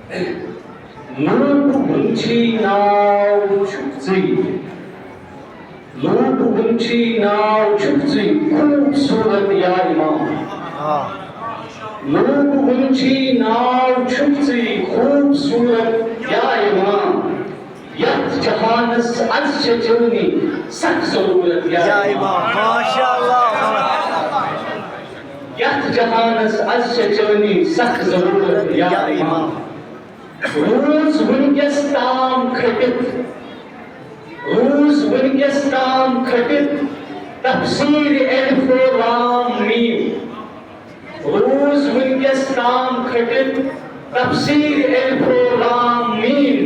Lob hunchi now chukzi. Lob hunchi now chukzi. Khub surat ya imam. Lob hunchi now chukzi. Khub surat ya imam. Yat jahanas az shajuni. Sak zarurat ya imam. MashaAllah. Yat jahanas az shajuni. Sak zarurat ya imam. روز ونکس تام کھٹت روز ونکس تام کھٹت تفسیر الف و لام میم روز ونکس تام کھٹت تفسیر الف و لام میم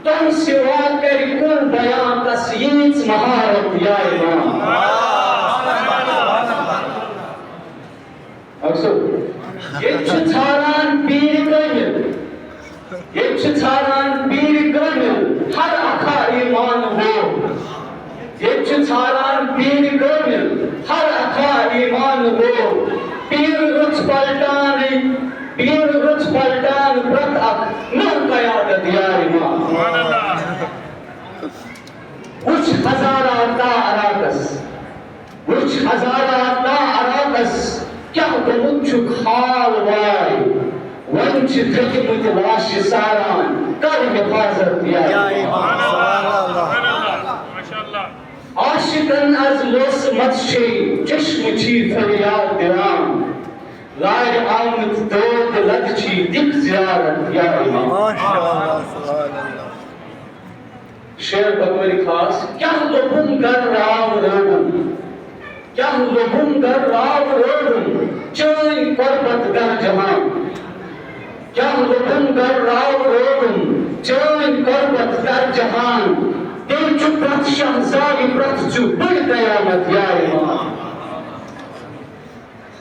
تم سوا کر کن بیان تسییز مہارت یا امام اکسو یہ چھاران پیر کنل یہ چھاران پیر گرمل ہر اکھا ایمان ہو یہ چھاران پیر گرمل ہر اکھا ایمان ہو پیر رچ پلٹان برت اک نو قیادت یا ایمان وچ ہزارہ تا عراقس کیا گمت چھک حال وائی ونچ تھکمت واش ساران کر حفاظت یا امام عاشقن از لوس متشی چشم چی فریاد درام غیر آمد دود لگ چی دک زیارت یا امام شعر بگوری خاص کیا لبن گر راو روم کیا لبن گر راو روم چوئی قربت گر جہان کیا لبن گر راو روم چوئی قربت گر جہان دل چو پرت شہزاری پرت چو بڑ قیامت یا امام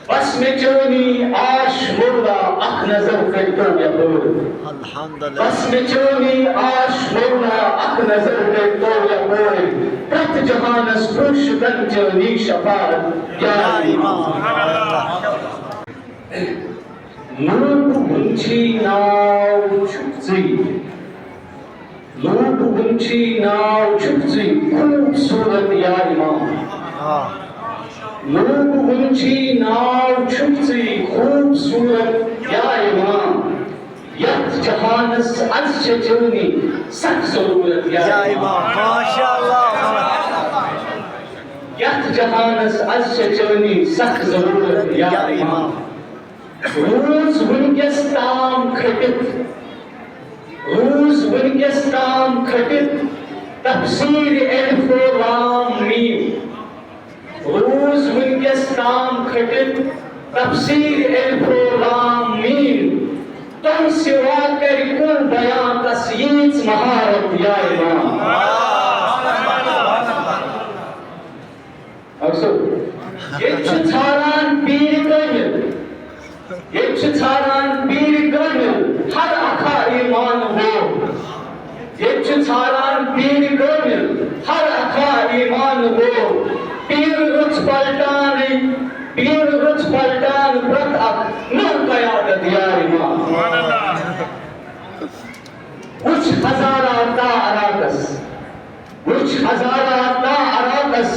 بس میں چونی آش مردہ اک نظر کرتوں یا بول بس میں چونی آش مردہ اک نظر کرتوں یا بول پرت جہان اس خوش کن چونی شفاعت یا امام لوب ہنچی ناو چھپزی لوب ہنچی ناو چھپزی خوبصورت یا امام لوب ہنچی ناو چھپزی خوبصورت یا امام یت جہانس از شجونی سک ضرورت یا امام ماشاءاللہ یت جہانس از شجونی سک ضرورت یا امام روز ونکس تام کھٹت تفسیر الف و لام میم روز ونکس تام کھٹت تفسیر الف و لام میم تم سوا کر کن بیان تسییز مہارت یا امام اکسو یہ چھاران پیر کنل یہ چھاران پیر گرمل ہر اکھا ایمان ہو یہ چھاران پیر گرمل ہر اکھا ایمان ہو پیر رچ پلٹان برت اک نو قیادت یا امام وچ ہزارہ تا عراقس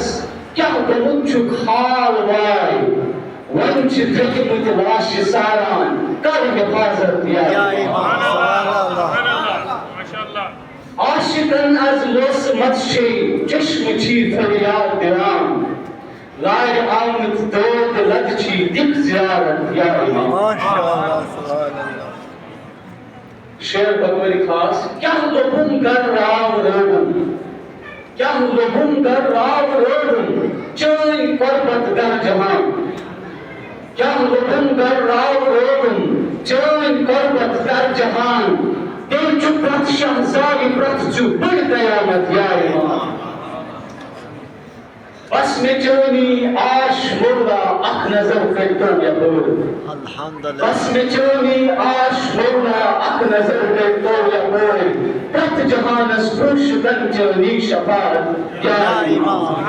کیا گمت چھک حال وائی ونچ تھکمت واش ساران کر حفاظت یا امام عاشقن از لوس متشی چشم چی فریاد درام غیر آمد دود لگ چی دک زیارت یا امام شعر بگوری خاص کیا لبن گر راو روم کیا لبن گر راو روم چوئی قربت گر جہان کیا لبن گر راو روم چوئی قربت گر جہان دل چو پرت شہزاری پرت چو بڑ قیامت یا امام بس میں چونی آش مردہ اک نظر کرتوں یا بول بس میں چونی آش مردہ اک نظر کرتوں یا بول پرت جہان اس خوش کن چونی شفاعت یا امام